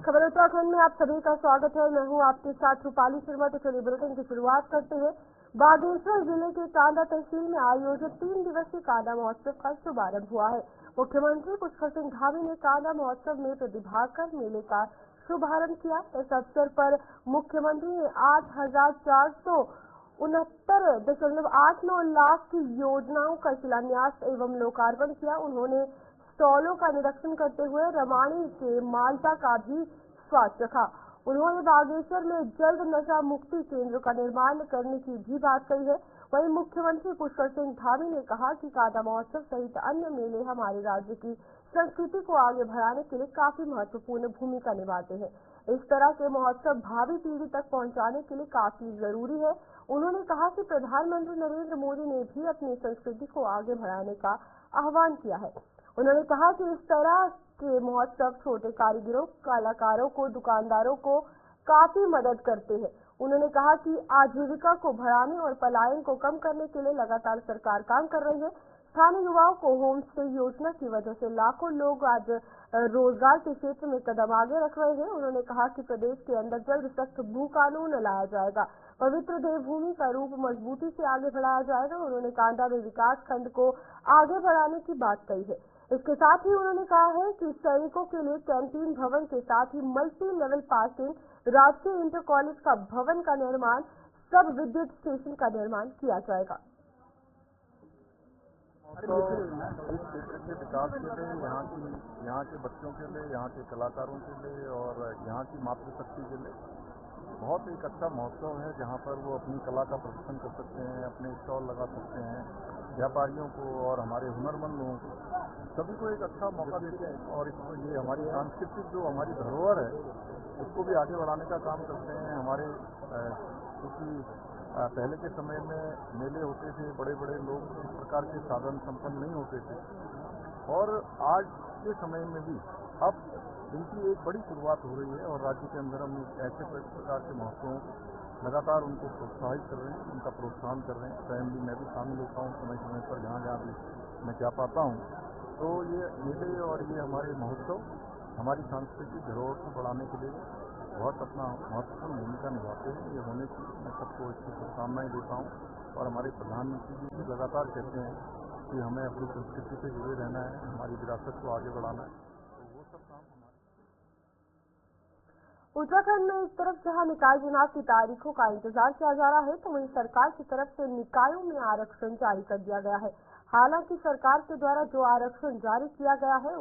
खबर उत्तराखंड में आप सभी का स्वागत है। मैं हूं आपके साथ रूपाली शर्मा। तो चलिए बुलेटिन की शुरुआत करते हैं। बागेश्वर जिले के कांडा तहसील में आयोजित 3 दिवसीय कांडा महोत्सव का शुभारंभ हुआ है। मुख्यमंत्री पुष्कर सिंह धामी ने कांडा महोत्सव में प्रतिभाग कर मेले का शुभारंभ किया। इस अवसर पर मुख्यमंत्री ने 8,469.89 लाख की योजनाओं का शिलान्यास एवं लोकार्पण किया। उन्होंने स्टॉलों का निरीक्षण करते हुए रमाणी के माल्टा का भी स्वाद चखा। उन्होंने बागेश्वर में जल्द नशा मुक्ति केंद्र का निर्माण करने की भी बात कही है। वहीं मुख्यमंत्री पुष्कर सिंह धामी ने कहा कि कांडा महोत्सव सहित अन्य मेले हमारे राज्य की संस्कृति को आगे बढ़ाने के लिए काफी महत्वपूर्ण भूमिका निभाते हैं। इस तरह के महोत्सव भावी पीढ़ी तक पहुंचाने के लिए काफी जरूरी है। उन्होंने कहा कि प्रधानमंत्री नरेंद्र मोदी ने भी अपनी संस्कृति को आगे बढ़ाने का आह्वान किया है। उन्होंने कहा कि इस तरह के महोत्सव छोटे कारीगरों, कलाकारों को, दुकानदारों को काफी मदद करते हैं। उन्होंने कहा कि आजीविका को बढ़ाने और पलायन को कम करने के लिए लगातार सरकार काम कर रही है। स्थानीय युवाओं को होम स्टे योजना की वजह से लाखों लोग आज रोजगार के क्षेत्र में कदम आगे रख रहे हैं। उन्होंने कहा कि प्रदेश के अंदर जल्द सख्त भू कानून लाया जाएगा, पवित्र देवभूमि का रूप मजबूती से आगे बढ़ाया जाएगा। उन्होंने कांडा में विकास खंड को आगे बढ़ाने की बात कही है। इसके साथ ही उन्होंने कहा है कि सैनिकों के लिए कैंटीन भवन के साथ ही मल्टी लेवल पार्किंग, राजकीय इंटर कॉलेज का भवन का निर्माण, सब विद्युत स्टेशन का निर्माण किया जाएगा। तो इस क्षेत्र के विकास के लिए, यहाँ के बच्चों के लिए, यहाँ के कलाकारों के लिए और यहाँ की मातृशक्ति के लिए बहुत एक अच्छा महोत्सव है, जहाँ पर वो अपनी कला का प्रदर्शन कर सकते हैं, अपने स्टॉल लगा सकते हैं। व्यापारियों को और हमारे हुनरमंद लोगों को सभी को एक अच्छा मौका देते हैं और इसको ये हमारी सांस्कृतिक जो हमारी धरोहर है उसको भी आगे बढ़ाने का काम करते हैं। हमारे क्योंकि पहले के समय में मेले होते थे, बड़े बड़े लोग इस प्रकार के साधन संपन्न नहीं होते थे और आज के समय में भी अब इनकी एक बड़ी शुरुआत हो रही है और राज्य के अंदर हम ऐसे प्रकार के महोत्सवों लगातार उनको प्रोत्साहित कर रहे हैं, उनका प्रोत्साहन कर रहे हैं। स्वयं भी मैं भी शामिल होता हूँ समय समय पर, जहाँ जहाँ भी मैं जा पाता हूँ। तो ये मेले और ये हमारे महोत्सव हमारी सांस्कृतिक धरोहर को बढ़ाने के लिए बहुत अपना महत्वपूर्ण भूमिका निभाते हैं। ये होने की मैं सबको इसकी शुभकामनाएं देता हूँ और हमारे प्रधानमंत्री जी भी लगातार कहते हैं कि हमें अपनी संस्कृति से जुड़े रहना है, हमारी विरासत को आगे बढ़ाना है। तो वो सब काम हमारे उत्तराखंड में एक तरफ जहां निकाय चुनाव की तारीखों का इंतजार किया जा रहा है, तो वहीं सरकार की तरफ से निकायों में आरक्षण जारी कर दिया गया है। हालांकि सरकार के द्वारा जो आरक्षण जारी किया गया है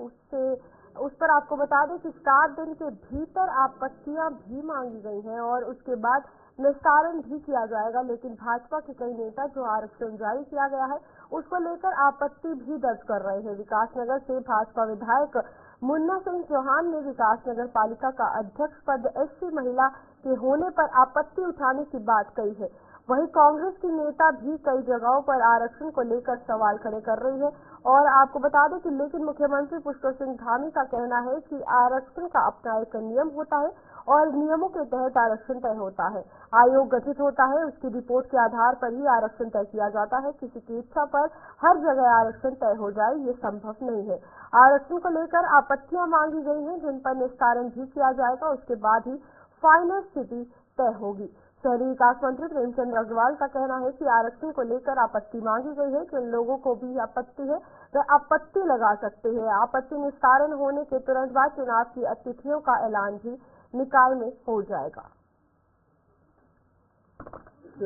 उस पर आपको बता दें कि 7 दिन के भीतर आपत्तियां भी मांगी गई हैं और उसके बाद निस्तारण भी किया जाएगा। लेकिन भाजपा के कई नेता जो आरक्षण जारी किया गया है उसको लेकर आपत्ति भी दर्ज कर रहे हैं। विकासनगर से भाजपा विधायक मुन्ना सिंह चौहान ने विकासनगर पालिका का अध्यक्ष पद एससी महिला के होने पर आपत्ति उठाने की बात कही है। वहीं कांग्रेस की नेता भी कई जगहों पर आरक्षण को लेकर सवाल खड़े कर रही है और आपको बता दें कि लेकिन मुख्यमंत्री पुष्कर सिंह धामी का कहना है कि आरक्षण का अपना एक नियम होता है और नियमों के तहत आरक्षण तय होता है। आयोग गठित होता है, उसकी रिपोर्ट के आधार पर ही आरक्षण तय किया जाता है। किसी की इच्छा पर हर जगह आरक्षण तय हो जाए, ये संभव नहीं है। आरक्षण को लेकर आपत्तियां मांगी गई हैं, जिन पर निस्तारण भी किया जाएगा। उसके बाद ही फाइनल स्थिति तय होगी। शहरी विकास मंत्री प्रेमचंद अग्रवाल का कहना है कि आरक्षण को लेकर आपत्ति मांगी गई है। जिन लोगों को भी आपत्ति है वे आपत्ति लगा सकते हैं। आपत्ति निस्तारण होने के तुरंत बाद चुनाव की तिथियों का ऐलान भी निकाय में हो जाएगा।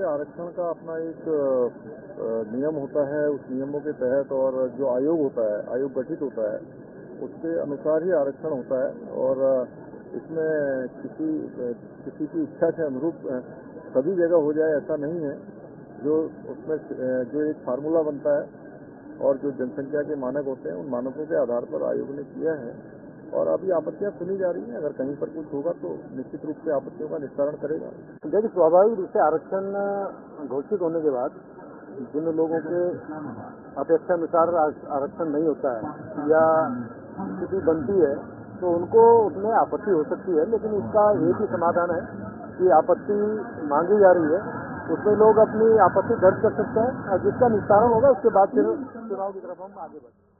आरक्षण का अपना एक नियम होता है, उस नियमों के तहत और जो आयोग होता है, आयोग गठित होता है, उसके अनुसार ही आरक्षण होता है और इसमें किसी की इच्छा के अनुरूप सभी जगह हो जाए ऐसा नहीं है। जो उसमें जो एक फार्मूला बनता है और जो जनसंख्या के मानक होते हैं, उन मानकों के आधार पर आयोग ने किया है और अभी आपत्तियां सुनी जा रही हैं। अगर कहीं पर कुछ होगा तो निश्चित रूप से आपत्तियों का निस्तारण करेगा। देखिए, स्वाभाविक रूप से आरक्षण घोषित होने के बाद जिन लोगों के अपेक्षानुसार आरक्षण नहीं होता है या स्थिति बनती है तो उनको उसमें आपत्ति हो सकती है। लेकिन इसका एक ही समाधान है कि आपत्ति मांगी जा रही है, उसमें लोग अपनी आपत्ति दर्ज कर सकते हैं और जिसका निस्तारण होगा उसके बाद फिर चुनाव की तरफ हम आगे बढ़ेंगे।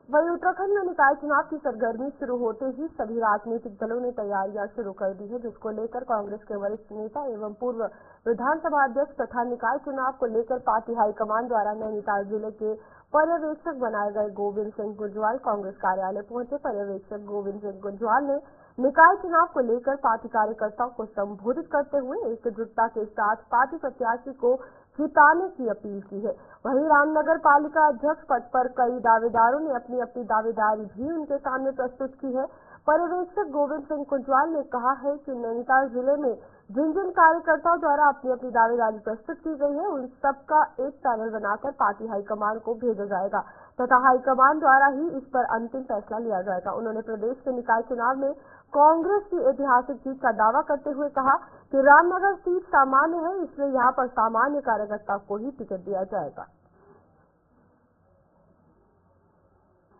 वहीं उत्तराखंड में निकाय चुनाव की सरगर्मी शुरू होते ही सभी राजनीतिक दलों ने तैयारियां शुरू कर दी है, जिसको लेकर कांग्रेस के वरिष्ठ नेता एवं पूर्व विधानसभा अध्यक्ष तथा निकाय चुनाव को लेकर पार्टी हाईकमान द्वारा नैनीताल जिले के पर्यवेक्षक बनाए गए गोविंद सिंह गुंजवाल कांग्रेस कार्यालय पहुंचे। पर्यवेक्षक गोविंद सिंह गुंजवाल ने निकाय चुनाव को लेकर पार्टी कार्यकर्ताओं को संबोधित करते हुए एकजुटता के साथ पार्टी प्रत्याशी को जिताने की अपील की है। वहीं रामनगर पालिका अध्यक्ष पद पर कई दावेदारों ने अपनी अपनी दावेदारी भी उनके सामने प्रस्तुत की है। पर्यवेक्षक गोविंद सिंह कुंजवाल ने कहा है कि नैनीताल जिले में जिन जिन कार्यकर्ताओं द्वारा अपनी अपनी दावेदारी प्रस्तुत की गई है, उन सबका एक पैनल बनाकर पार्टी हाईकमान को भेजा जाएगा तथा हाईकमान द्वारा ही इस पर अंतिम फैसला लिया जाएगा। उन्होंने प्रदेश के निकाय चुनाव में कांग्रेस की ऐतिहासिक जीत का दावा करते हुए कहा कि रामनगर सीट सामान्य है, इसलिए यहाँ पर सामान्य कार्यकर्ता को ही टिकट दिया जाएगा।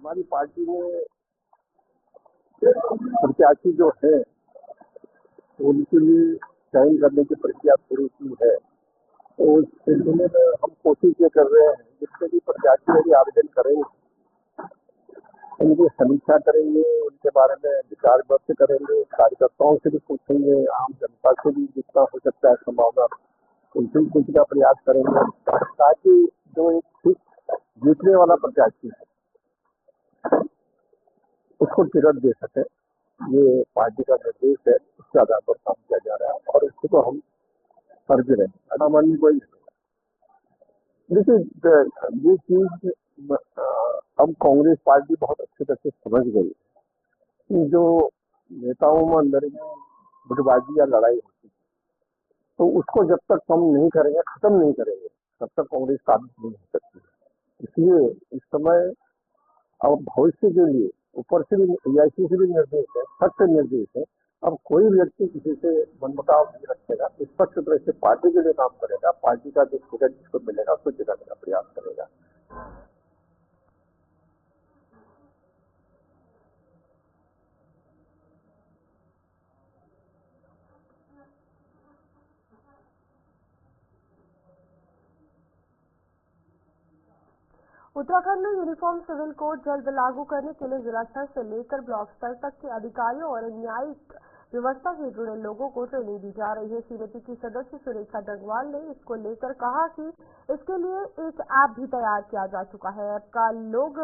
हमारी पार्टी में प्रत्याशी जो है उनके लिए चयन करने की प्रक्रिया शुरू की है, तो उस सिलसिले में हम कोशिश ये कर रहे हैं जिससे भी प्रत्याशी यदि आवेदन करेंगे उनकी समीक्षा करेंगे, उनके बारे में विचार व्यक्त करेंगे, कार्यकर्ताओं से भी पूछेंगे, आम जनता से भी जितना हो सकता है संभावना उनसे भी पूछने का प्रयास करेंगे ताकि जो एक ठीक जीतने वाला प्रत्याशी है उसको टिकट दे सके। ये पार्टी का निर्देश है, उसके आधार पर काम किया जा रहा है और इसको तो हम कर भी रहे हैं। सामान्य कोई देखिए ये चीज अब कांग्रेस पार्टी बहुत अच्छे तरह से समझ गई कि जो नेताओं में अंदर में गुटबाजी या लड़ाई होती है तो उसको जब तक कम नहीं करेंगे, खत्म नहीं करेंगे, तब तक कांग्रेस काबिज नहीं हो सकती है। इसलिए इस समय अब भविष्य के लिए ऊपर से भी AIC से भी निर्देश है, सख्त निर्देश है। अब कोई व्यक्ति किसी से मनमुटाव नहीं रखेगा, स्पष्ट तरह से पार्टी के लिए काम करेगा, पार्टी का जो टिकट जिसको मिलेगा उसको जिताने का प्रयास करेगा। उत्तराखंड में यूनिफॉर्म सिविल कोड जल्द लागू करने के लिए जिला स्तर से लेकर ब्लॉक स्तर तक के अधिकारियों और न्यायिक व्यवस्था से जुड़े लोगों को ट्रेनिंग दी जा रही है। समिति की सदस्य सुरेखा डंगवाल ने इसको लेकर कहा कि इसके लिए एक ऐप भी तैयार किया जा चुका है। ऐप का लोग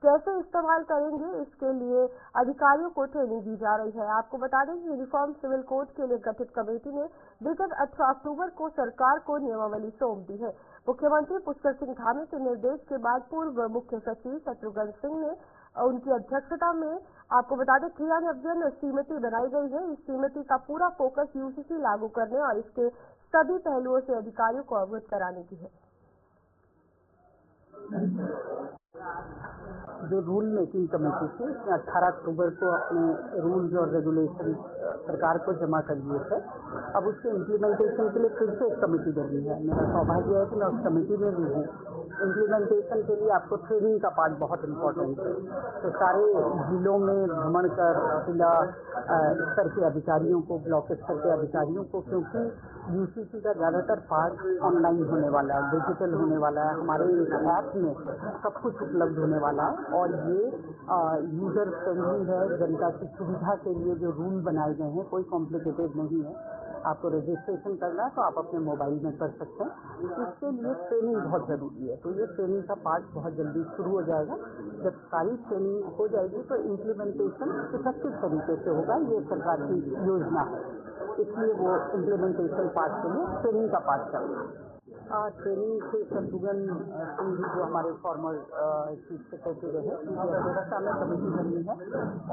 कैसे इस्तेमाल करेंगे, इसके लिए अधिकारियों को ट्रेनिंग दी जा रही है। आपको बता दें कि यूनिफॉर्म सिविल कोड के लिए गठित कमेटी ने विगत 18 अक्टूबर को सरकार को नियमावली सौंप दी है। मुख्यमंत्री पुष्कर सिंह धामी के निर्देश के बाद पूर्व मुख्य सचिव शत्रुघ्न सिंह ने उनकी अध्यक्षता में आपको बता दें क्रियान्वयन समिति बनाई गई है। इस समिति का पूरा फोकस UCC लागू करने और इसके सभी पहलुओं से अधिकारियों को अवगत कराने की है। जो रूल मेकिंग कमेटी थी उसने 18 अक्टूबर को अपने रूल्स और रेगुलेशन सरकार को जमा कर दिए थे। अब उसके इम्प्लीमेंटेशन के लिए फिर से एक कमेटी बनी है। मेरा सौभाग्य है कि मैं उस कमेटी में भी हूँ। इम्प्लीमेंटेशन के लिए आपको ट्रेनिंग का पार्ट बहुत इम्पोर्टेंट है, तो सारे जिलों में भ्रमण कर जिला स्तर के अधिकारियों को, ब्लॉक स्तर के अधिकारियों को, क्योंकि UCC का ज़्यादातर पार्ट ऑनलाइन होने वाला है, डिजिटल होने वाला है, हमारे ऐप में सब कुछ उपलब्ध होने वाला है और ये यूजर फ्रेंडली है। जनता की सुविधा के लिए जो रूल बनाए गए हैं कोई कॉम्प्लिकेटेड नहीं है। आपको रजिस्ट्रेशन करना है तो आप अपने मोबाइल में कर सकते हैं। इसके लिए ट्रेनिंग बहुत ज़रूरी है, तो ये ट्रेनिंग का पार्ट बहुत जल्दी शुरू हो जाएगा। जब सारी ट्रेनिंग हो जाएगी तो इम्प्लीमेंटेशन इफेक्टिव तरीके से होगा। ये सरकार की योजना है, इसलिए वो इम्प्लीमेंटेशन पार्ट के लिए ट्रेनिंग का पार्ट करना है। ट्रेनिंग से शत्रुघ्न सिंह जो हमारे फॉर्मर चीफ सेक्रेटरी रहे, उनकी अध्यक्षता में कमेटी बनी है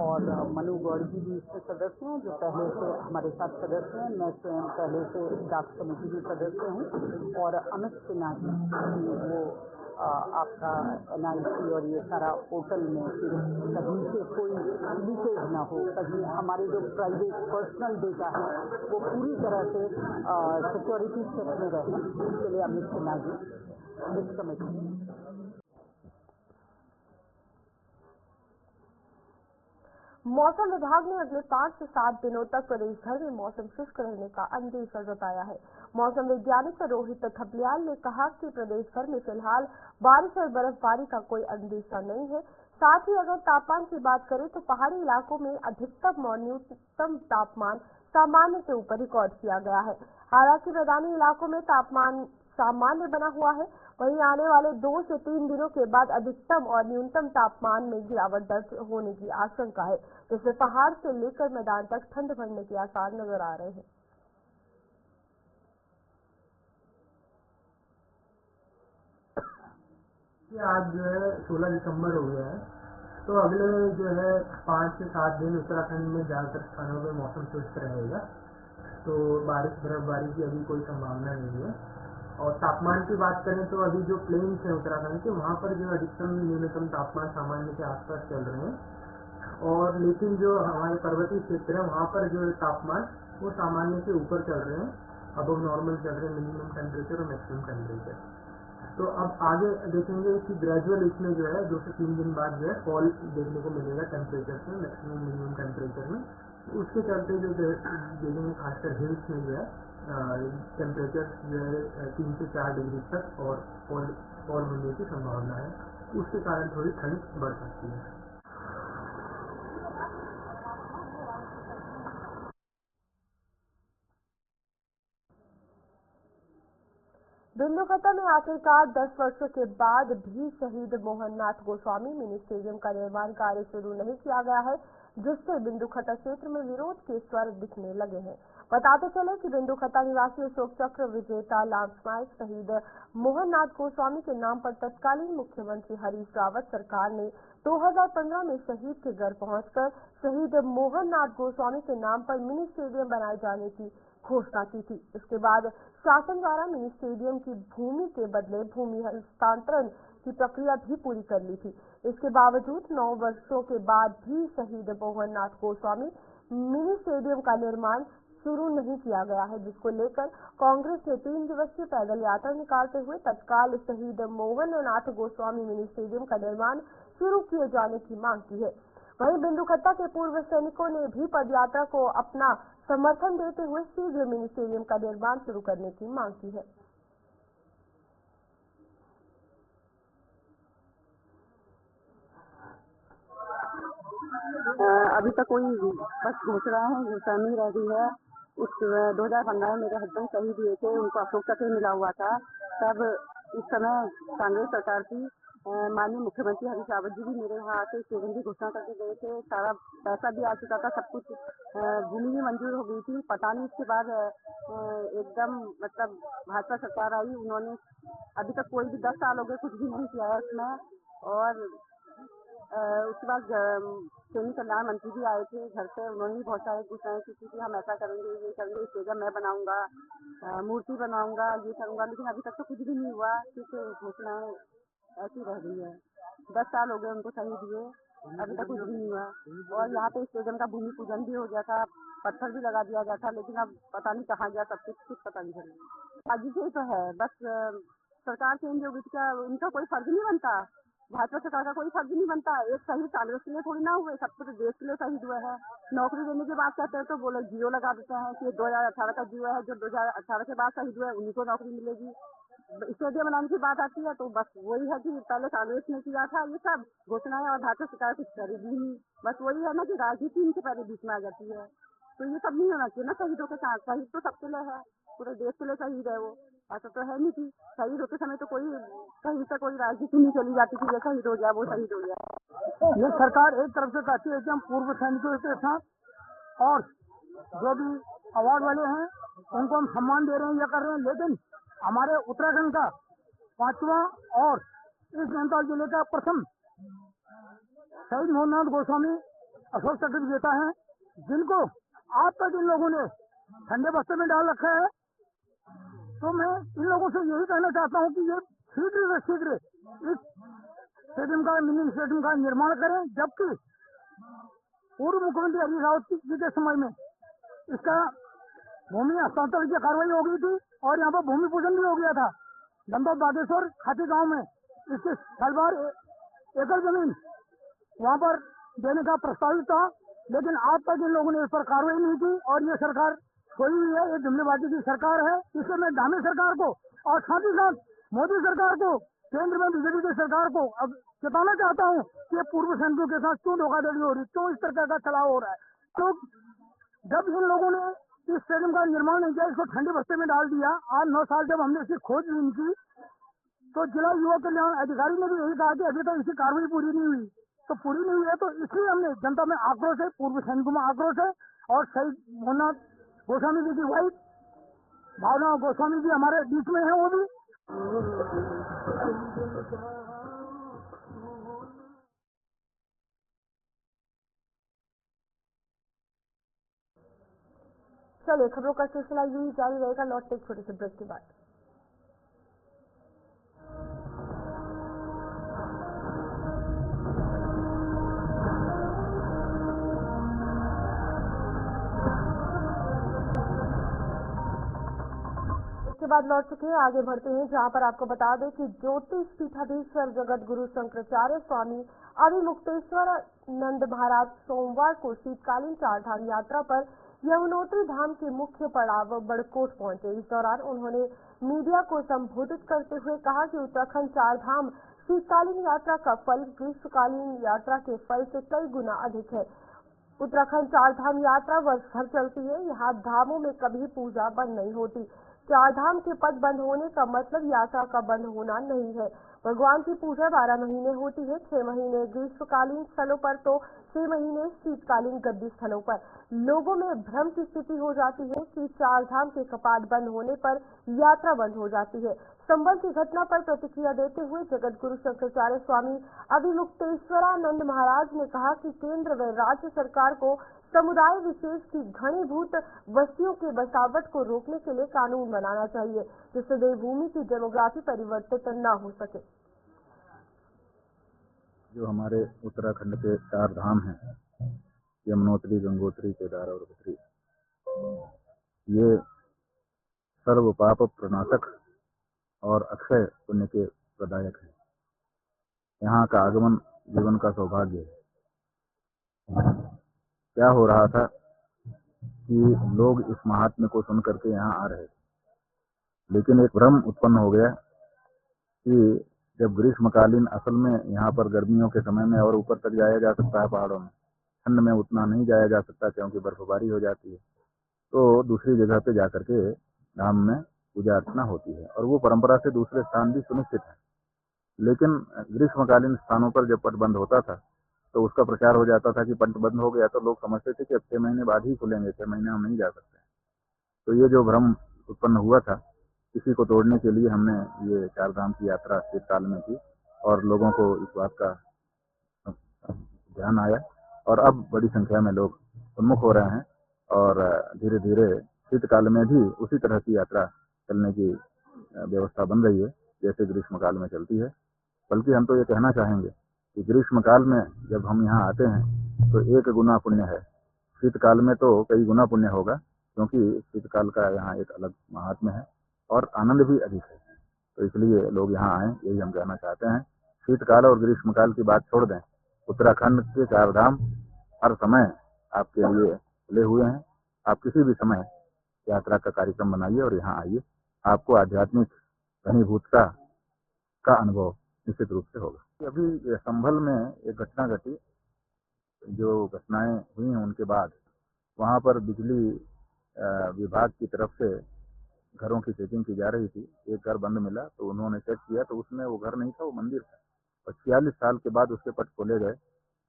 और मनु गौड़ जी भी इसमें सदस्य हैं जो पहले से हमारे साथ सदस्य हैं। मैं स्वयं पहले से ड्राफ्ट कमेटी की सदस्य हूँ और अमित सिन्हा जी वो आपका NIC और ये सारा पोर्टल में कहीं से कोई लीकेज ना हो, कहीं हमारे जो प्राइवेट पर्सनल डेटा है वो पूरी तरह से सिक्योरिटी चेक में रहे, इसके लिए अमित सिन्हा जी इस कमेटी। मौसम विभाग ने अगले 5 से 7 दिनों तक प्रदेश भर में मौसम शुष्क रहने का अंदेशा जताया है। मौसम वैज्ञानिक रोहित थपलियाल ने कहा कि प्रदेश भर में फिलहाल बारिश और बर्फबारी का कोई अंदेशा नहीं है। साथ ही अगर तापमान की बात करें तो पहाड़ी इलाकों में अधिकतम और न्यूनतम तापमान सामान्य से ऊपर रिकॉर्ड किया गया है। हालांकि मैदानी इलाकों में तापमान सामान्य बना हुआ है। वहीं आने वाले 2 से 3 दिनों के बाद अधिकतम और न्यूनतम तापमान में गिरावट दर्ज होने की आशंका है, जिससे पहाड़ से लेकर मैदान तक ठंड बढ़ने के आसार नजर आ रहे हैं। आज जो है 16 दिसंबर हो गया है, तो अगले जो है 5 से 7 दिन उत्तराखंड में ज़्यादातर स्थानों में मौसम शुष्क रहेगा। तो बारिश बर्फबारी की अभी कोई संभावना नहीं है। और तापमान की बात करें तो अभी जो प्लेन्स है उत्तराखंड के, वहाँ पर जो अधिकतम न्यूनतम तापमान सामान्य के आसपास चल रहे हैं। और लेकिन जो हमारे पर्वतीय क्षेत्र है वहाँ पर जो तापमान वो सामान्य से ऊपर चल रहे हैं, अबव नॉर्मल चल रहे हैं मिनिमम टेम्परेचर और मैक्सिमम टेम्परेचर। तो अब आगे देखेंगे कि ग्रेजुअल इसमें जो है 2 से 3 दिन बाद जो है फॉल देखने को मिलेगा टेम्परेचर में, मैक्सिमम मिनिमम टेम्परेचर में। उसके चलते जो देखेंगे खासकर हिल्स में जो है टेम्परेचर जो है 3 से 4 डिग्री तक और फॉल होने की संभावना है। उसके कारण थोड़ी ठंड बढ़ सकती है। बेंदुखत्ता में आखिरकार 10 वर्षों के बाद भी शहीद मोहन नाथ गोस्वामी मिनी स्टेडियम का निर्माण कार्य शुरू नहीं किया गया है, जिससे बेंदुखत्ता क्षेत्र में विरोध के स्वर दिखने लगे हैं। बताते चले कि बेंदुखत्ता निवासी अशोक चक्र विजेता लैंडस्लाइड शहीद मोहन नाथ गोस्वामी के नाम पर तत्कालीन मुख्यमंत्री हरीश रावत सरकार ने 2015 में शहीद के घर पहुंचकर शहीद मोहन नाथ गोस्वामी के नाम पर मिनी स्टेडियम बनाए जाने की घोषणा की थी। इसके बाद शासन द्वारा मिनी स्टेडियम की भूमि के बदले भूमि हस्तांतरण की प्रक्रिया भी पूरी कर ली थी। इसके बावजूद 9 वर्षों के बाद भी शहीद मोहन नाथ गोस्वामी मिनी स्टेडियम का निर्माण शुरू नहीं किया गया है, जिसको लेकर कांग्रेस ने 3 दिवसीय पैदल यात्रा निकालते हुए तत्काल शहीद मोहन नाथ गोस्वामी मिनी स्टेडियम का निर्माण शुरू किए जाने की मांग की है। वहीं बेंदुखत्ता के पूर्व सैनिकों ने भी पदयात्रा को अपना समर्थन देते हुए शीघ्र मिनी स्टेडियम का निर्माण शुरू करने की मांग की है। अभी तक कोई बस घोषणा नहीं रह गई है। इस 2015 में मेरे हस्बैंड शहीद हुए थे, उनको अशोक चक्र मिला हुआ था। तब इस समय कांग्रेस सरकार की माननीय मुख्यमंत्री हरीश रावत जी भी मेरे यहाँ आके स्टेडियम की घोषणा करके गए थे। सारा पैसा भी आ चुका था, सब कुछ भूमि भी मंजूर हो गई थी। पता नहीं इसके बाद एकदम मतलब भाजपा सरकार आई, उन्होंने अभी तक कोई भी 10 साल हो गए कुछ भी नहीं किया है उसमें। और उसके बाद सैनिक कल्याण मंत्री भी आए थे घर से, उन्होंने भी बहुत सारे घोषणाएं की थी कि हम ऐसा करेंगे, ये करेंगे, स्टेडियम मैं बनाऊंगा, मूर्ति बनाऊंगा, ये करूंगा। लेकिन अभी तक तो कुछ भी नहीं हुआ, सिर्फ घोषणाएं ऐसी रह गई है। 10 साल हो गए उनको शहीद हुए, अभी तक कुछ भी नहीं हुआ। और यहाँ पे स्टेडियम का भूमि पूजन भी हो गया था, पत्थर भी लगा दिया गया था, लेकिन अब पता नहीं कहाँ गया, सब कुछ पता नहीं चला। अभी से तो है, बस सरकार चेंज हो गई, उनका कोई फर्ज नहीं बनता। भाजपा सरकार का कोई फर्ज नहीं बनता। एक शहीद कांग्रेस के लिए थोड़ी ना हुए, सब कुछ देश के लिए शहीद हुए हैं। नौकरी देने की बात करते हैं तो वो लोग जियो लगा देते हैं कि 2018 का जियो है, जो 2018 के बाद शहीद हुए उन्हीं को नौकरी मिलेगी। स्टेडियम बनाने की बात आती है तो बस वही है कि पहले कांग्रेस ने किया था ये सब घोषणाएं और भाजपा सरकार कुछ करेगी नहीं। बस वही है ना कि राजनीति इनके पहले बीच में आ जाती है, तो ये सब नहीं होना चाहिए ना। शहीदों के साथ, शहीद तो सबके लिए है, पूरे देश के लिए शहीद है वो। ऐसा तो है नहीं कि शहीद होते समय तो कोई कहीं से कोई राजनीति नहीं चली जाती कि ये शहीद हो गया, वो शहीद हो गया। ये सरकार एक तरफ से कहती है कि हम पूर्व सैनिकों के साथ और जो भी अवार्ड वाले हैं उनको हम सम्मान दे रहे हैं, ये कर रहे हैं, लेकिन हमारे उत्तराखंड का 5वां और इस नैनीताल जिले का प्रथम शहीद मोहन नाथ गोस्वामी अशोक चक्र विजेता है, जिनको आज तक इन लोगों ने ठंडे बस्ते में डाल रखा है। तो मैं इन लोगों से यही कहना चाहता हूँ कि ये शीघ्र से शीघ्र इस स्टेडियम का, मिनी स्टेडियम का निर्माण करें, जबकि पूर्व मुख्यमंत्री हरीश रावत जी के समय में इसका भूमि हस्तांतरण की कार्रवाई हो गई थी और यहाँ पर भूमि पूजन भी हो गया था। दंदौर बागेश्वर खाती गांव में इसके सालभर एकड़ जमीन वहाँ पर देने का प्रस्तावित था, लेकिन आज तक इन लोगों ने इस पर कार्रवाई नहीं की और ये सरकार सोई हुई है। ये जुमलेबाजी की सरकार है। इसलिए मैं धामी सरकार को और साथ ही साथ मोदी सरकार को, केंद्र में बीजेपी की सरकार को अब जताना चाहता हूँ कि पूर्व सैनिकों के साथ क्यों धोखाधड़ी हो रही, क्यों इस तरह का चलाव हो रहा है। तो जब इन लोगों ने इस स्टेडियम का निर्माण नहीं किया, इसको ठंडे बस्ते में डाल दिया, 8-9 साल जब हमने इसकी खोज इनकी, तो जिला युवा कल्याण अधिकारी ने भी यही कहा कि अभी तक इसकी कार्रवाई पूरी नहीं हुई। तो पूरी नहीं हुई है तो इसलिए हमने जनता में आक्रोश है, पूर्व सैनिकों में आक्रोश है। और शहीद भावना गोस्वामी जी की वाइफ भावना गोस्वामी जी हमारे बीच में है, वो भी चलिए खबरों का सिलसिला यूं जारी रहेगा, लौटते एक छोटे से ब्रेक के बाद। इसके बाद लौट चुके हैं, आगे बढ़ते हैं, जहां पर आपको बता दें कि ज्योतिष पीठाधीश्वर जगत गुरु शंकराचार्य स्वामी अभिमुक्तेश्वरानंद महाराज सोमवार को शीतकालीन चारधाम यात्रा पर यमुनोत्री धाम के मुख्य पड़ाव बड़कोट पहुंचे। इस दौरान उन्होंने मीडिया को संबोधित करते हुए कहा कि उत्तराखंड चारधाम शीतकालीन यात्रा का फल ग्रीष्मकालीन यात्रा के फल से कई गुना अधिक है। उत्तराखंड चारधाम यात्रा वर्ष भर चलती है। यहाँ धामों में कभी पूजा बंद नहीं होती। चारधाम के पट बंद होने का मतलब यात्रा का बंद होना नहीं है। भगवान की पूजा 12 महीने होती है, 6 महीने ग्रीष्मकालीन स्थलों पर तो 6 महीने शीतकालीन गद्दी स्थलों पर। लोगों में भ्रम की स्थिति हो जाती है कि चारधाम के कपाट बंद होने पर यात्रा बंद हो जाती है। संबल की घटना पर प्रतिक्रिया देते हुए जगत गुरु शंकराचार्य स्वामी अभिमुक्तेश्वरानंद महाराज ने कहा कि केंद्र व राज्य सरकार को समुदाय विशेष की घनीभूत बस्तियों के बसावट को रोकने के लिए कानून बनाना चाहिए, जिससे देवभूमि की डेमोग्राफी परिवर्तित न हो सके। जो हमारे उत्तराखंड के 4 धाम हैं, यमुनोत्री, गंगोत्री, केदार और बद्री, ये सर्व पाप प्रणाशक और अक्षय पुण्य के प्रदायक है। यहाँ का आगमन जीवन का सौभाग्य है। क्या हो रहा था कि लोग इस महात्म्य को सुन करके यहाँ आ रहे थे, लेकिन एक भ्रम उत्पन्न हो गया कि जब ग्रीष्मकालीन, असल में यहाँ पर गर्मियों के समय में और ऊपर तक जाया जा सकता है पहाड़ों में, ठंड में उतना नहीं जाया जा सकता क्योंकि बर्फबारी हो जाती है, तो दूसरी जगह पे जाकर के धाम में पूजा अर्चना होती है और वो परंपरा से दूसरे स्थान भी सुनिश्चित है। लेकिन ग्रीष्मकालीन स्थानों पर जब पट बंद होता था तो उसका प्रचार हो जाता था कि पट बंद हो गया तो लोग समझते थे कि अब 6 महीने बाद ही खुलेंगे, 6 महीने हम नहीं जा सकते। तो ये जो भ्रम उत्पन्न हुआ था, इसी को तोड़ने के लिए हमने ये चारधाम की यात्रा शीतकाल में की और लोगों को इस बात का ध्यान आया और अब बड़ी संख्या में लोग उन्मुख हो रहे हैं और धीरे धीरे शीतकाल में भी उसी तरह की यात्रा चलने की व्यवस्था बन रही है जैसे ग्रीष्मकाल में चलती है। बल्कि हम तो ये कहना चाहेंगे कि ग्रीष्मकाल में जब हम यहाँ आते हैं तो 1 गुना पुण्य है, शीतकाल में तो कई गुना पुण्य होगा, क्योंकि शीतकाल का यहाँ एक अलग महात्म्य है और आनंद भी अधिक है। तो इसलिए लोग यहाँ आएँ, यही हम कहना चाहते हैं। शीतकाल और ग्रीष्मकाल की बात छोड़ दें, उत्तराखंड के 4 धाम हर समय आपके लिए खुले हुए हैं। आप किसी भी समय यात्रा का कार्यक्रम बनाइए और यहाँ आइए, आपको आध्यात्मिक घनीभूतता का अनुभव निश्चित रूप से होगा। अभी संभल में एक घटना घटी, जो घटनाएं हुई हैं उनके बाद वहाँ पर बिजली विभाग की तरफ से घरों की चेकिंग की जा रही थी। एक घर बंद मिला तो उन्होंने चेक किया तो उसमें वो घर नहीं था, वो मंदिर था और 46 साल के बाद उसके पट खोले गए।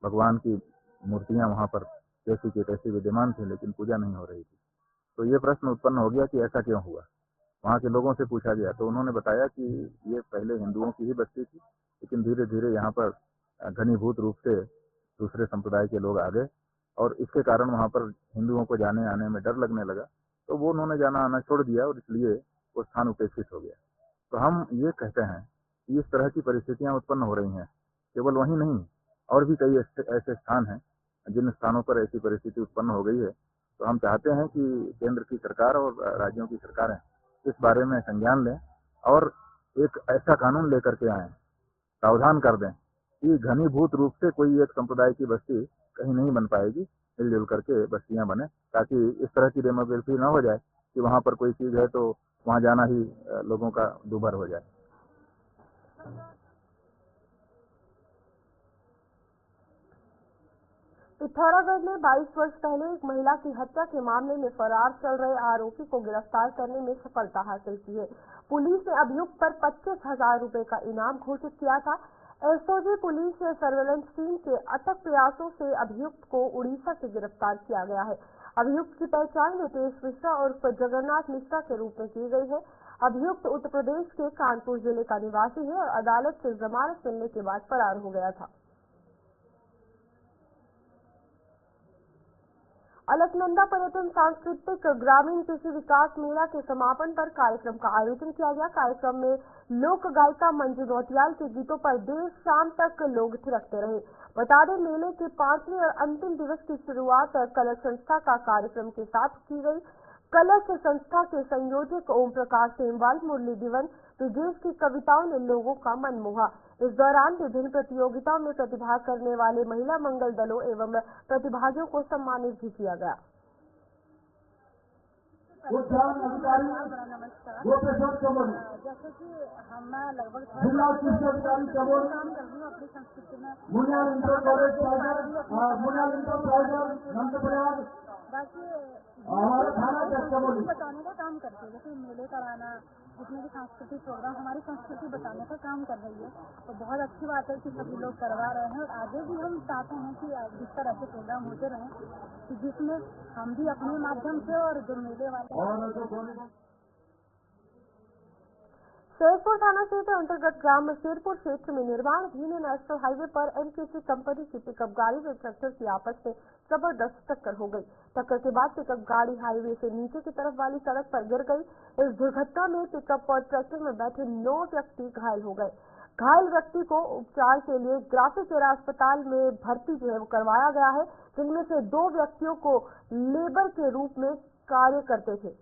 भगवान की मूर्तियां वहाँ पर जैसी की तैसी विद्यमान थी, लेकिन पूजा नहीं हो रही थी। तो ये प्रश्न उत्पन्न हो गया कि ऐसा क्यों हुआ। वहाँ के लोगों से पूछा गया तो उन्होंने बताया कि ये पहले हिंदुओं की ही बस्ती थी, लेकिन धीरे धीरे यहाँ पर घनीभूत रूप से दूसरे संप्रदाय के लोग आ गए और इसके कारण वहाँ पर हिंदुओं को जाने आने में डर लगने लगा, तो वो उन्होंने जाना आना छोड़ दिया और इसलिए वो स्थान उपेक्षित हो गया। तो हम ये कहते हैं कि इस तरह की परिस्थितियाँ उत्पन्न हो रही हैं, केवल वहीं नहीं, और भी कई ऐसे स्थान हैं जिन स्थानों पर ऐसी परिस्थिति उत्पन्न हो गई है। तो हम चाहते हैं कि केंद्र की सरकार और राज्यों की सरकारें इस बारे में संज्ञान लें और एक ऐसा कानून लेकर के आएँ, प्रावधान कर दें कि घनीभूत रूप से कोई एक संप्रदाय की बस्ती कहीं नहीं बन पाएगी, मिलजुल करके बस्तियां बने, ताकि इस तरह की डेमोग्राफी न हो जाए कि वहाँ पर कोई चीज़ है तो वहाँ जाना ही लोगों का दूभर हो जाए। पिथौरागढ़ में 22 वर्ष पहले एक महिला की हत्या के मामले में फरार चल रहे आरोपी को गिरफ्तार करने में सफलता हासिल की है। पुलिस ने अभियुक्त पर 25,000 रुपए का इनाम घोषित किया था। एसओजी पुलिस सर्वेलेंस टीम के अथक प्रयासों से अभियुक्त को उड़ीसा से गिरफ्तार किया गया है। अभियुक्त की पहचान नितेश मिश्रा और जगन्नाथ मिश्रा के रूप में की गई है। अभियुक्त उत्तर प्रदेश के कानपुर जिले का निवासी है और अदालत से जमानत मिलने के बाद फरार हो गया था। अलकनंदा पर्यटन सांस्कृतिक ग्रामीण कृषि विकास मेला के समापन पर कार्यक्रम का आयोजन किया गया। कार्यक्रम में लोक गायिका मंजू नौटियाल के गीतों पर देर शाम तक लोग थिरकते रहे। बता दें, मेले के 5वें और अंतिम दिवस की शुरुआत कलश संस्था का कार्यक्रम के साथ की गई। कलश संस्था के संयोजक ओम प्रकाश सेमवाल, मुरली दिवन, विजेश की कविताओं ने लोगों का मन मोहा। इस दौरान विभिन्न प्रतियोगिताओं में प्रतिभाग करने वाले महिला मंगल दलों एवं प्रतिभागियों को सम्मानित भी किया गया। जैसे कि हम लगभग काम कर रही हूँ अपनी संस्कृति में, बाकी बताने का काम करते हैं, जैसे मेले कराना, जितने भी सांस्कृतिक प्रोग्राम हमारी संस्कृति बताने का काम कर रही है। तो बहुत अच्छी बात है कि सभी लोग करवा रहे हैं और आगे भी हम चाहते हैं कि इस तरह के प्रोग्राम होते रहें, जिसमें हम भी अपने माध्यम से और जो मेले वाले शेरपुर थाना क्षेत्र अंतर्गत ग्राम शेरपुर क्षेत्र में निर्माणाधीन नेशनल हाईवे पर एनकेसी कंपनी की पिकअप गाड़ी व ट्रैक्टर की आपस में जबरदस्त टक्कर हो गई। टक्कर के बाद पिकअप गाड़ी हाईवे से नीचे की तरफ वाली सड़क पर गिर गई। इस दुर्घटना में पिकअप और ट्रैक्टर में बैठे 9 व्यक्ति घायल हो गए। घायल व्यक्ति को उपचार के लिए ग्राफिकेरा अस्पताल में भर्ती करवाया गया है, जिनमें से 2 व्यक्तियों को लेबर के रूप में कार्य करते थे।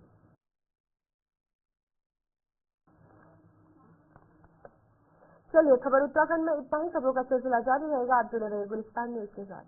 चलिए, खबर उत्तराखंड में इतना ही। खबरों का सिलसिला जारी रहेगा। आप जुड़े रहिए गुलिस्तान न्यूज के साथ।